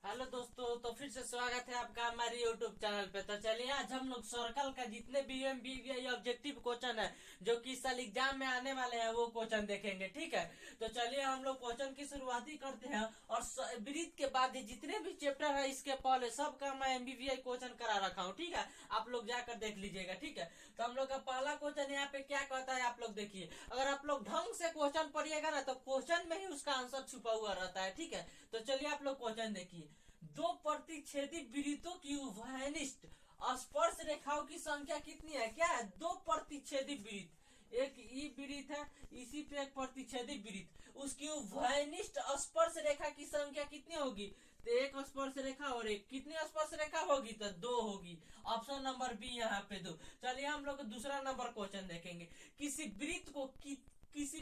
Hello दोस्तों, तो फिर से स्वागत है आपका हमारे यूट्यूब चैनल पे। तो चलिए आज हम लोग सर्कल का जितने भी एमबीबीआई ऑब्जेक्टिव क्वेश्चन है जो कि इस साल एग्जाम में आने वाले हैं वो क्वेश्चन देखेंगे। ठीक है, तो चलिए हम लोग क्वेश्चन की शुरुआत ही करते हैं। और ब्रीथ के बाद ये जितने भी चैप्टर है इसके पहले सबका मैं एमबीबीआई क्वेश्चन करा रखा हूँ। ठीक है, आप लोग जाकर देख लीजिएगा। ठीक है, तो हम लोग का पहला क्वेश्चन यहाँ पे क्या कहता है आप लोग देखिए। अगर आप लोग ढंग से क्वेश्चन पढ़िएगा ना तो क्वेश्चन में ही उसका आंसर छुपा हुआ रहता है। ठीक है, तो चलिए आप लोग क्वेश्चन देखिए। दो प्रतिच्छेदी वृत्तों की उभयनिष्ठ स्पर्श रेखाओं की संख्या कितनी है? क्या है? दो प्रतिच्छेदी वृत्त, एक ई वृत्त है, इसी पे एक प्रतिच्छेदी वृत्त, उसकी उभयनिष्ठ स्पर्श रेखा की संख्या कितनी होगी? तो एक स्पर्श रेखा और एक, कितनी स्पर्श रेखा होगी? तो दो होगी। ऑप्शन नंबर बी यहाँ पे दो। चलिए हम लोग दूसरा नंबर क्वेश्चन देखेंगे। किसी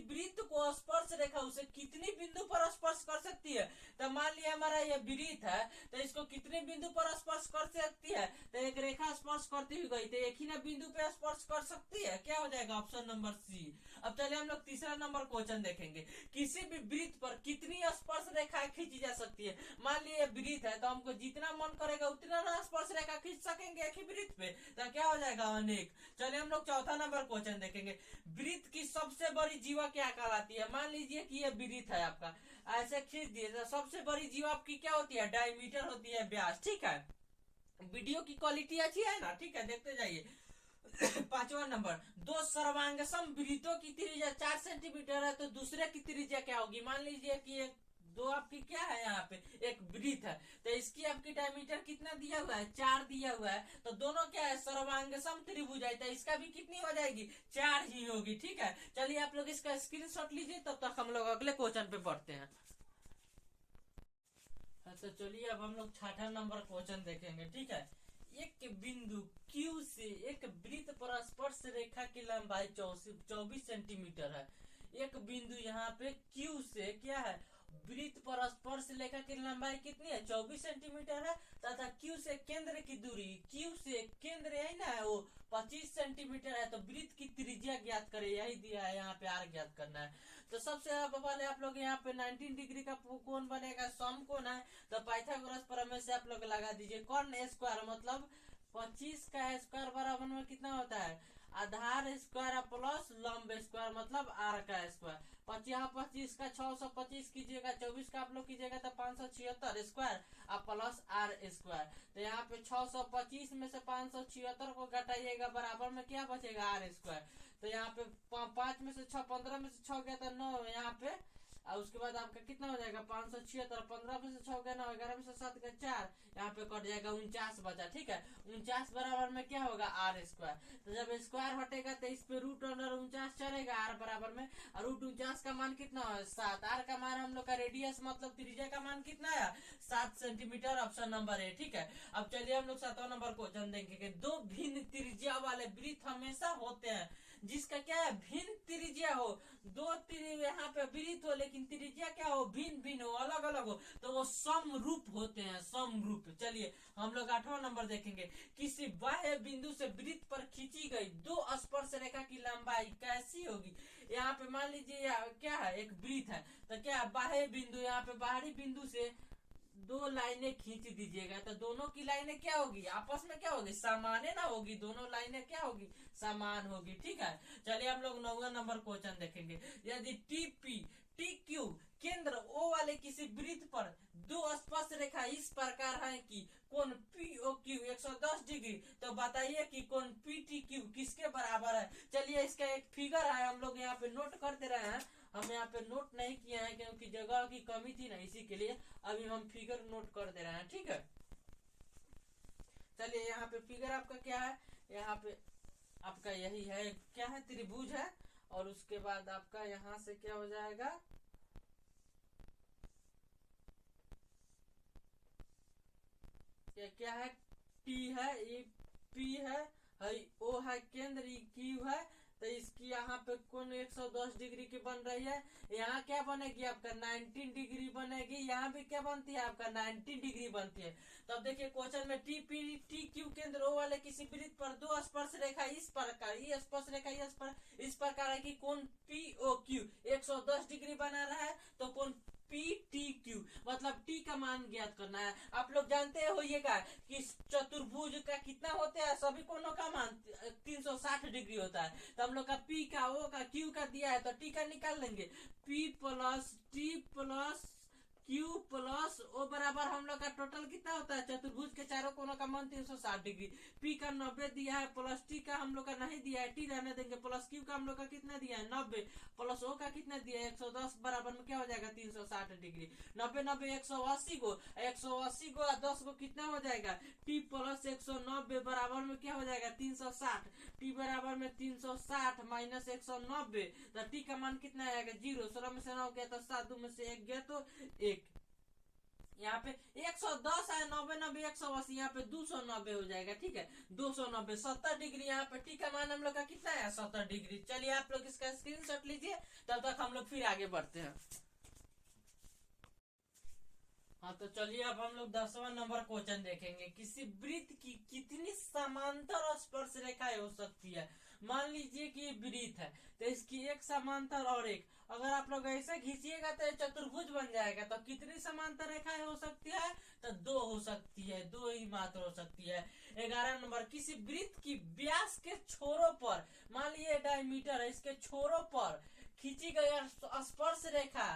वृत्त को स्पर्श रेखा उसे कितनी बिंदु पर स्पर्श कर सकती है? तो मान लिया हमारा ये वृत्त है, तो इसको कितने बिंदु पर स्पर्श कर सकती है? तो एक रेखा स्पर्श करती हुई गई, तो एक ही ना बिंदु पे स्पर्श कर सकती है। क्या हो जाएगा? Option number C. अब चलिए हम लोग तीसरा नंबर क्वेश्चन देखेंगे। किसी भी वृत्त पर कितनी स्पर्श रेखा खींची जा सकती है? मान लिया ये वृत्त है, तो हमको जितना मन करेगा उतना ना स्पर्श रेखा खींच सकेंगे एक ही वृत्त पे। तो क्या हो जाएगा? अनेक। चलिए हम लोग चौथा नंबर क्वेश्चन देखेंगे। वृत्त की सबसे बड़ी जीवा क्या कहलाती है? मान लीजिए कि ये वृत्त है आपका, ऐसे खींच दिए तो सबसे बड़ी जीवा आपकी क्या होती है? डायमीटर होती है, व्यास। ठीक है, वीडियो की क्वालिटी अच्छी है ना? ठीक है, देखते जाइए। पांचवा नंबर, दो सर्वांगसम वृत्तों की त्रिज्या 4 सेंटीमीटर है, तो दूसरे की त्रिज्या क्या होगी? मान लीजिए कि एक दो आपकी क्या है, यहाँ पे एक वृत्त है, तो इसकी आपकी डायमीटर कितना दिया हुआ है? 4 दिया हुआ है। तो दोनों क्या है? सर्वांगसम त्रिभुज है, तो इसका भी कितनी हो जाएगी? 4 ही होगी। ठीक है, चलिए आप लोग इसका स्क्रीनशॉट लीजिए, तब तक हम लोग अगले क्वेश्चन पे बढ़ते हैं। तो चलिए अब हम लोग छठा नंबर क्वेश्चन देखेंगे। ठीक है, एक बिंदु Q से एक वृत्त पर स्पर्श रेखा की लंबाई 24 सेंटीमीटर है। एक बिंदु यहाँ पे Q से क्या है? वृत्त पर स्पर्श रेखा की लंबाई कितनी है? 24 सेंटीमीटर है, तथा Q से केंद्र की दूरी, Q से केंद्र यही ना है वो 25 सेंटीमीटर है। तो वृत्त की त्रिज्या ज्ञात करें, यही दिया है यहाँ पे, आर ज्ञात करना है। तो सबसे पहले आप लोग यहाँ पे 19 डिग्री का कोण बनेगा, सम कोण है। तो पाइथागोरस प्रमेय से आप लोग लगा दीजिए। कॉर्न स्क्वायर मतलब 25 का स्क्वायर बराबर में कितना होता है? आधार स्क्वायर प्लस लंब स्क्वायर मतलब आर का स्क्वायर। यहाँ 25 का 625 कीजिएगा, 24 का आप लोग कीजिएगा तो 576 स्क्वायर और प्लस आर स्क्वायर। तो यहाँ पे 625 में से 576 को घटाइएगा, बराबर में क्या बचेगा? R square. तो यहाँ पे 5 में से 6, 15 में से 6 गया तो 9 यहाँ पे, और उसके बाद आपका कितना हो जाएगा? 576, 15 में से 6 गया 9, 11 में से 7 का 4, यहाँ पे कट जाएगा 49 बचा। ठीक है, 49 बराबर में क्या होगा? R square. तो जब स्क्वायर हटेगा तो इस पे रूट अंडर 49 चलेगा आर बराबर में, और रूट 49 का मान कितना है? 7। आर का मान हम लोग का रेडियस मतलब त्रिज्या का मान कितना है? 7 सेंटीमीटर। Option number A. ठीक है, अब चलिए हम लोग 7वां नंबर क्वेश्चन देखेंगे। दो भिन्न त्रिज्या वाले वृत्त हमेशा होते हैं जिसका क्या है? भिन्न त्रिज्या हो। दो यहाँ पे वृत्त हो लेकिन त्रिज्या क्या हो? भिन्न भिन्न हो, अलग अलग हो, तो वो समरूप होते हैं, समरूप। चलिए हम लोग 8वां नंबर देखेंगे। किसी बाह्य बिंदु से वृत्त पर खींची गई दो स्पर्श रेखा की लंबाई कैसी होगी? यहाँ पे मान लीजिए क्या है? एक वृत्त है, तो क्या बाह्य बिंदु, यहाँ पे बाहरी बिंदु से दो लाइनें खींच दीजिएगा, तो दोनों की लाइनें क्या होगी? आपस में क्या होगी? समान ना होगी, दोनों लाइनें क्या होगी? समान होगी। ठीक है, चलिए हम लोग 9वां नंबर क्वेश्चन देखेंगे। यदि टी क्यू केंद्र ओ वाले किसी वृत्त पर दो स्पर्श रेखा इस प्रकार है कि कोण पी ओ क्यू 110 डिग्री, तो बताइए कि कोण पी टी क्यू किसके बराबर है? चलिए इसका एक फिगर है, हम लोग यहाँ पे नोट कर दे रहे हैं। हम यहाँ पे नोट नहीं किए हैं क्योंकि जगह की कमी थी ना, इसी के लिए अभी हम फिगर नोट कर दे रहे हैं। ठीक है, चलिए यहाँ पे फिगर आपका क्या है? यहाँ पे आपका यही है, क्या है? त्रिभुज है। और उसके बाद आपका यहाँ से क्या हो जाएगा? ये क्या है? टी है, ये पी है, ओ है केंद्र, ई क्यू है। तो इसकी यहाँ पे कोण 110 डिग्री की बन रही है। यहाँ क्या बनेगी? आपका 19 डिग्री बनेगी। यहाँ भी क्या बनती है? आपका 19 डिग्री बनती है। तो अब देखिए क्वेश्चन में टी क्यू केंद्र ओ वाले किसी वृत्त पर दो स्पर्श रेखा इस प्रकार, ये स्पर्श रेखा इस प्रकार है कि कोण पी ओ क्यू 110 डिग्री बना रहा है, तो कोण पी टी क्यू, मतलब टी का मान ज्ञात करना है। आप लोग जानते होइएगा कि चतुर्भुज का कितना होता है, सभी कोणों का मान 360 डिग्री होता है। तो हम लोग का पी का, ओ का, क्यू का दिया है तो टी का निकाल लेंगे। P plus T plus Q plus O बराबर हम लोग का टोटल कितना होता है, चतुर्भुज के चारों कोनों का मान 360 डिग्री। पी का 90 दिया है, प्लस टी का हम लोग का नहीं दिया है, टी रहने देंगे, प्लस क्यू का हम लोग का कितना दिया है 90, प्लस ओ का कितना दिया है 110, बराबर में क्या हो जाएगा 360 डिग्री। 90 90 180 को, 180 को 10 को कितना हो जाएगा, टी प्लस 190 बराबर में क्या हो जाएगा 360। टी बराबर में 360 माइनस 190, तो टी का मान कितना आएगा 0। 16 में से 9 गया तो 7, 2 में से 1 गया तो 1। यहाँ पे 110 है, 90 90 180, यहाँ पे 290 हो जाएगा। ठीक है, 290 70 डिग्री, यहाँ पे टी का मान हम लोग का कितना है 70 डिग्री। चलिए आप लोग इसका स्क्रीनशॉट लीजिए, तब तक हम लोग फिर आगे बढ़ते हैं। हाँ तो चलिए अब हम लोग 10वां नंबर क्वेश्चन देखेंगे। किसी वृत्त की कितनी समांतर स्पर्श रेखाएं हो सकती है। मान लीजिए कि वृत्त है तो इसकी एक समांतर और एक, अगर आप लोग ऐसे खींचिएगा तो चतुर्भुज बन जाएगा। तो कितनी समांतर रेखाएं हो सकती है, तो 2 हो सकती है, 2 ही मात्र हो सकती है। 11 नंबर, किसी वृत्त की व्यास के छोरों पर, मान लीजिए डायमीटर है, इसके छोरों पर खींची गई स्पर्श रेखा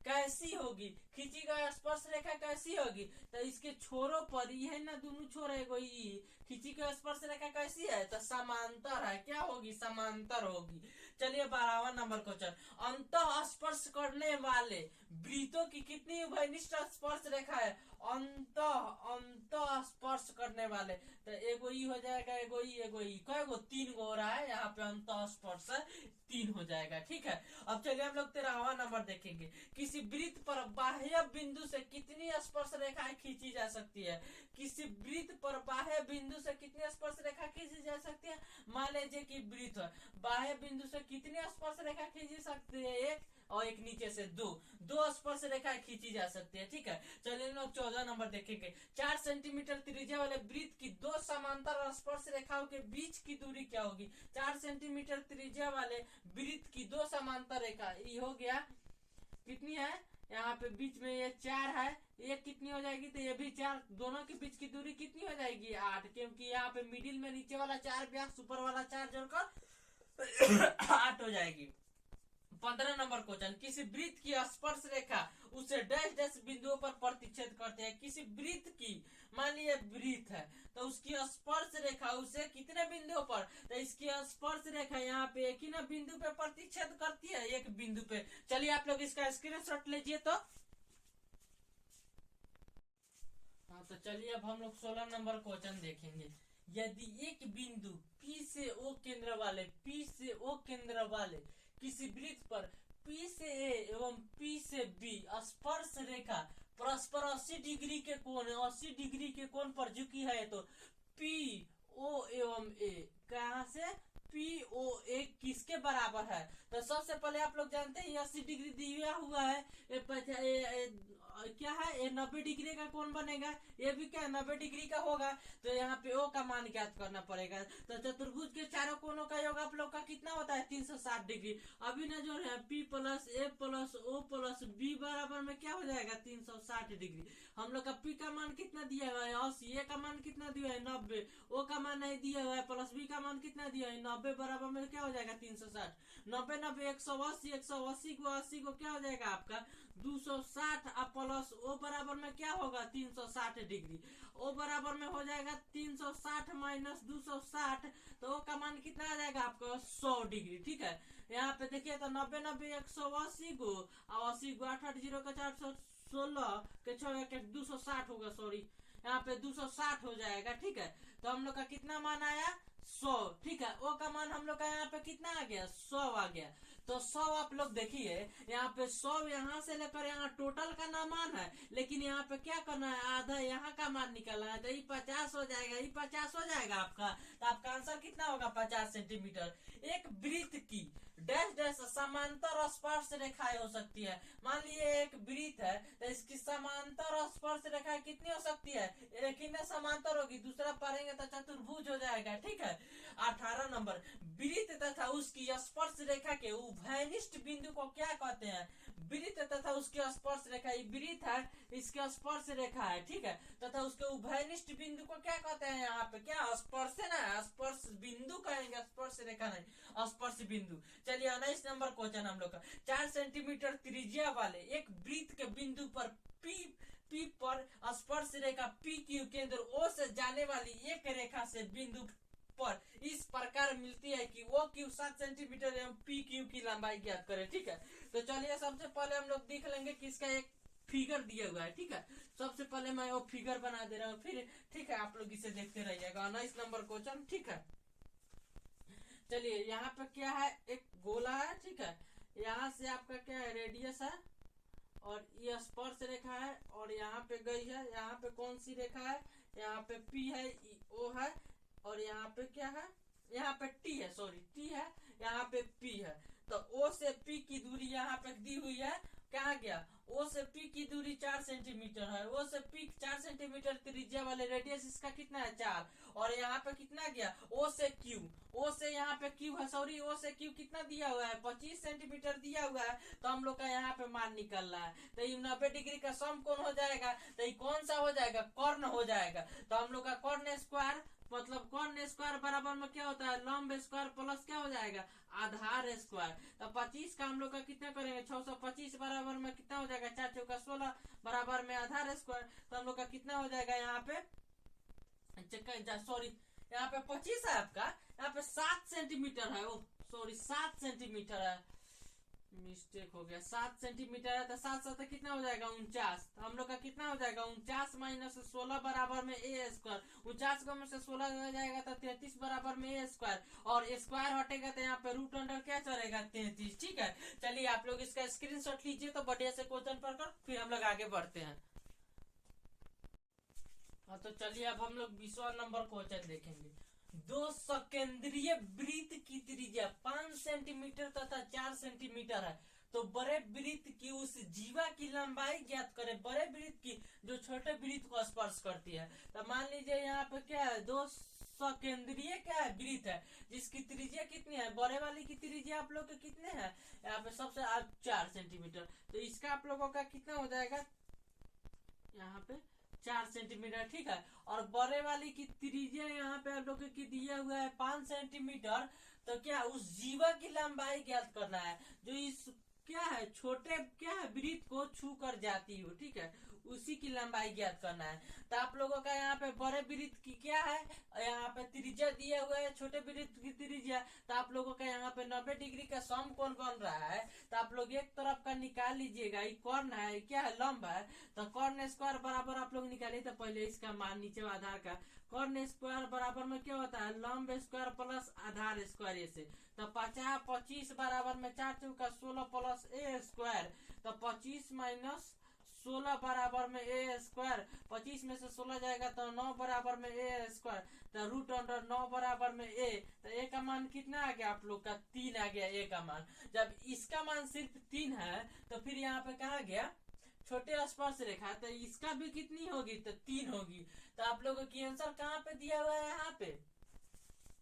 कैसी होगी। खींची गई स्पर्श रेखा कैसी होगी, तो इसके छोरों पर, ये है ना दोनों छोर है कोई, खींची गई स्पर्श रेखा कैसी है, तो समांतर है। क्या होगी, समांतर होगी। चलिए 12वां नंबर क्वेश्चन, अंतः स्पर्श करने वाले वृत्तों की कितनी उभयनिष्ठ स्पर्श रेखा है। अंतः स्पर्श करने वाले, तो एगो ई हो जाएगा, एगो ई, कईगो 3 गो हो रहा है, यहाँ पे अंतः स्पर्श 3 हो जाएगा। ठीक है, अब चलिए हम लोग 13वां नंबर देखेंगे। किसी वृत्त पर बाह्य बिंदु से कितनी स्पर्श रेखाएं खींची जा सकती है। किसी वृत्त पर बाह्य बिंदु से कितनी स्पर्श रेखा खींची जा सकती है। मान लीजिए कि वृत्त है, बाह्य बिंदु से कितनी स्पर्श रेखा खींची सकती है, एक, और एक नीचे से 2 स्पर्श रेखाएं खींची जा सकती है। ठीक है, चलिए लोग 14 नंबर देखेंगे। 4 सेंटीमीटर त्रिज्या वाले वृत्त की 2 समांतर स्पर्श रेखाओं के बीच की दूरी क्या होगी। 4 सेंटीमीटर त्रिज्या वाले वृत्त की 2 समांतर रेखा, ये हो गया कितनी है, यहाँ पे बीच में ये 4 है, ये कितनी हो जाएगी, तो ये भी 4, दोनों के बीच की दूरी कितनी हो जाएगी 8, क्योंकि यहाँ पे मिडिल में नीचे वाला 4 व्यास, ऊपर वाला 4 जोड़कर 8 हो जाएगी। 15 नंबर क्वेश्चन, किसी वृत्त की स्पर्श रेखा उसे डैश डैश बिंदुओं पर प्रतिच्छेद करते हैं। किसी वृत्त की, मान लीजिए वृत्त है तो उसकी स्पर्श रेखा उसे कितने बिंदुओं पर, तो इसकी स्पर्श रेखा यहाँ पे एक ही ना बिंदु पे प्रतिच्छेद करती है, एक बिंदु पे। चलिए आप लोग इसका स्क्रीनशॉट लीजिए। तो हाँ तो चलिए अब हम लोग 16 नंबर क्वेश्चन देखेंगे। यदि एक बिंदु P से O केंद्र वाले किसी वृत्त पर P से A एवं P से B स्पर्श रेखा परस्पर 80 डिग्री के कोण 80 डिग्री के कोण पर झुकी है, तो P O एवं A कहाँ से P O A किसके बराबर है। तो सबसे पहले आप लोग जानते हैं 80 डिग्री दिया हुआ है, क्या है, ये 90 डिग्री का कौन बनेगा, ये भी क्या 90 डिग्री का होगा। तो यहाँ पे ओ का मान ज्ञात करना पड़ेगा। तो चतुर्भुज के चारों कोनों का योग आप लोग का कितना होता है 360 डिग्री। अभी ना जो है P plus A plus O plus B बराबर में क्या हो जाएगा 360 डिग्री। हम लोग का P का मान कितना दिया हुआ है 80, A का मान कितना दिया है 90, O का मान नहीं दिया हुआ है, प्लस B का मान कितना दिया है 90, बराबर में क्या हो जाएगा 360। 90 90 180, 180 को 80 को क्या हो जाएगा आपका 260, अब प्लस O बराबर में क्या होगा 360 डिग्री। O बराबर में हो जाएगा 360 माइनस 260, तो O का मान कितना आ जाएगा आपको 100 डिग्री। ठीक है, यहाँ पे देखिए तो 90 90 180 को, 80 को 8 8 0 का 416 के 6 के 260 होगा, सॉरी यहाँ पे 260 हो जाएगा। ठीक है, तो हम लोग का कितना मान आया 100। ठीक है, O का मान हम लोग का यहाँ पे कितना आ गया 100 आ गया। तो 100 आप लोग देखिए यहाँ पे 100 यहाँ से लेकर यहाँ टोटल का ना मान है, लेकिन यहाँ पे क्या करना है आधा यहाँ का मान निकालना है, तो ये 50 हो जाएगा, ये 50 हो जाएगा आपका। तो आपका आंसर कितना होगा 50 सेंटीमीटर। एक वृत्त की डैश डैश समांतर स्पर्श रेखाएं हो सकती है। मान लीजिए एक वृत्त है तो इसकी समांतर स्पर्श रेखाएं कितनी हो सकती है, एक ही में समांतर होगी, दूसरा पढ़ेंगे तो चतुर्भुज हो जाएगा। ठीक है, 18 नंबर, वृत्त तथा उसकी स्पर्श रेखा के उभयनिष्ठ बिंदु को क्या कहते हैं। वृत्त तथा उसके स्पर्श रेखा, वृत्त है इसके स्पर्श रेखा है, ठीक है, तथा उसके उभयनिष्ठ बिंदु को क्या कहते हैं यहाँ पे, क्या स्पर्श है ना, स्पर्श बिंदु कहेंगे, स्पर्श रेखा नहीं, स्पर्श बिंदु। चलिए 19 नंबर क्वेश्चन हम लोग का, 4 सेंटीमीटर त्रिज्या वाले एक वृत्त के बिंदु पर पी पर स्पर्श रेखा पी क्यू केंद्र ओ से जाने वाली एक रेखा से बिंदु पर इस प्रकार मिलती है कि वो क्यू 7 सेंटीमीटर एवं पी क्यू की लंबाई ज्ञात करें, ठीक है। तो चलिए सबसे पहले हम लोग देख लेंगे कि इसका एक फिगर दिया हुआ है, ठीक है। सबसे पहले मैं वो फिगर बना दे रहा हूँ, फिर ठीक है आप लोग इसे देखते रहिएगा। 19 नंबर क्वेश्चन, ठीक है। चलिए यहाँ पे क्या है, एक गोला है, ठीक है, यहाँ से आपका क्या है रेडियस है और ये स्पर्श रेखा है और यहाँ पे गई है, यहाँ पे कौन सी रेखा है, यहाँ पे P है, O है और यहाँ पे क्या है, यहाँ पे T है, सॉरी T है, यहाँ पे P है। तो O से P की दूरी यहाँ पे दी हुई है, कहाँ गया, O से P की दूरी 4 सेंटीमीटर है, O से P 4 सेंटीमीटर त्रिज्या वाले रेडियस इसका कितना है 4, और यहाँ पे कितना गया O से Q, O से यहाँ पे Q है, सॉरी O से Q कितना दिया हुआ है 25 सेंटीमीटर दिया हुआ है। तो हम लोग का यहाँ पे मान निकल रहा है, तो ये 90 डिग्री का सम कौन हो जाएगा, तो ये कौन सा हो जाएगा, कर्ण हो जाएगा। तो हम लोग का कर्ण स्क्वायर मतलब कर्ण स्क्वायर बराबर में क्या होता है, लंब स्क्वायर प्लस क्या हो जाएगा, आधार स्क्वायर। तो 25 का हम लोग का कितना करेंगे, 625 बराबर में कितना हो जाएगा, 4 चौका 16 बराबर में आधार स्क्वायर। तो हम लोग का कितना हो जाएगा यहाँ पे, सॉरी यहाँ पे 25 है आपका, यहाँ पे 7 सेंटीमीटर है, ओ सॉरी 7 सेंटीमीटर है, मिस्टेक हो गया, 7 सेंटीमीटर है। तो 7 7 कितना हो जाएगा 49। तो हम लोग का कितना हो जाएगा 49 माइनस 16 बराबर में ए स्क्वायर, 49 को में से 16 हो जाएगा तो 33 बराबर में ए स्क्वायर, और स्क्वायर हटेगा तो यहाँ पे रूट अंडर क्या चलेगा 33, ठीक है। चलिए आप लोग इसका स्क्रीनशॉट लीजिए तो बढ़िया से क्वेश्चन पढ़कर फिर हम लोग आगे बढ़ते हैं। हाँ तो चलिए अब हम लोग 20वां नंबर क्वेश्चन देखेंगे। दो सकेंद्रीय वृत्त की त्रिज्या 5 सेंटीमीटर तथा 4 सेंटीमीटर है, तो बड़े वृत्त की उस जीवा की लंबाई ज्ञात करें, बड़े वृत्त की जो छोटे वृत्त को स्पर्श करती है। तो मान लीजिए यहाँ पे क्या है, दो सकेंद्रीय क्या है वृत्त है जिसकी त्रिज्या कितनी है, बड़े वाली की त्रिज्या आप लोग के कितने हैं, यहाँ पे सबसे 4 सेंटीमीटर, तो इसका आप लोगों का कितना हो जाएगा यहाँ पे 4 सेंटीमीटर, ठीक है। और बड़े वाली की त्रिज्या यहाँ पे आप लोग की दिया हुआ है 5 सेंटीमीटर। तो क्या उस जीवा की लंबाई ज्ञात करना है जो इस क्या है छोटे क्या है वृत्त को छू कर जाती हो, ठीक है, उसी की लंबाई ज्ञात करना है। तो आप लोगों का यहाँ पे बड़े वृत्त की क्या है, यहाँ पे त्रिज्या दिया हुआ है, छोटे वृत्त की त्रिज्या। तो आप लोगों का यहाँ पे 90 डिग्री का सम कोण बन रहा है। तो आप लोग एक तरफ का निकाल लीजिएगा, ये कर्ण है क्या है लंब है, तो कर्ण स्क्वायर बराबर आप लोग निकालिए। तो पहले इसका मान नीचे आधार का, कर्ण स्क्वायर बराबर में क्या होता है लंब स्क्वायर प्लस आधार स्क्वायर ऐसे। तो 50 25 बराबर में 4 चौका 16 प्लस ए स्क्वायर, तो 25 माइनस 16 बराबर में ए स्क्वायर, 25 में से 16 जाएगा तो 9 बराबर में ए स्क्वायर, तो रूट अंडर 9 बराबर में ए। तो ए का मान कितना आ गया आप लोग का 3 आ गया ए का मान। जब इसका मान सिर्फ 3 है तो फिर यहाँ पे कहा गया छोटे स्पर्श रेखा, तो इसका भी कितनी होगी तो 3 होगी। तो आप लोगों की आंसर कहाँ पे दिया हुआ है, यहाँ पे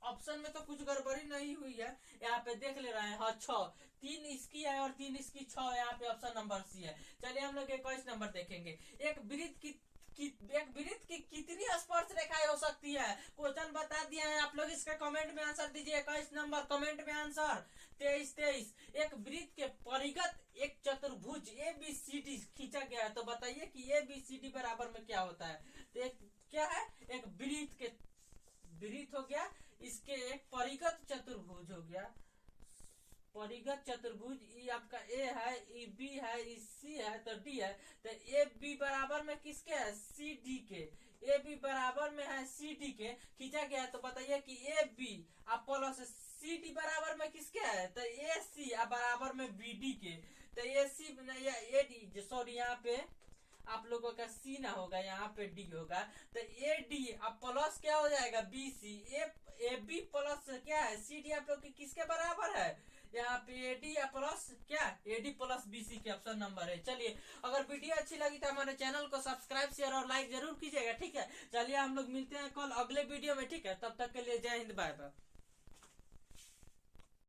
ऑप्शन में तो कुछ गड़बड़ी नहीं हुई है, यहाँ पे देख ले रहे हैं, हाँ 6 3 इसकी है और 3 इसकी 6, यहाँ पे ऑप्शन नंबर सी है। चलिए हम लोग 21 नंबर देखेंगे। एक वृत्त की कितनी स्पर्श रेखाएं हो सकती है, क्वेश्चन बता दिया है, आप लोग इसका कमेंट में आंसर दीजिए। 21 नंबर कमेंट में आंसर 23। एक वृत्त के परिगत एक चतुर्भुज ABCD खींचा गया है, तो बताइए कि ABCD बराबर में क्या होता है। तो एक क्या है, एक वृत्त हो गया, इसके एक परिगत चतुर्भुज हो गया, परिगत चतुर्भुज, ई आपका ए है, ई बी है, ई सी है, तो डी है। तो ए बी बराबर में किसके है सी डी के, ए बी बराबर में है सी डी के खींचा गया। तो बताइए कि ए बी आप प्लस सी डी बराबर में किसके है, तो ए सी बराबर में बी डी के। तो ए सी या ए डी सॉरी यहाँ पे आप लोगों का सी ना होगा, यहाँ पे डी होगा। तो ए डी अब प्लस क्या हो जाएगा B C, A B plus क्या है सी डी आप लोग किसके बराबर है, यहाँ पे ए डी या प्लस क्या A D plus B C के ऑप्शन नंबर है। चलिए अगर वीडियो अच्छी लगी तो हमारे चैनल को सब्सक्राइब शेयर और लाइक जरूर कीजिएगा, ठीक है। चलिए हम लोग मिलते हैं कल अगले वीडियो में, ठीक है, तब तक के लिए जय हिंद, बाय बाय।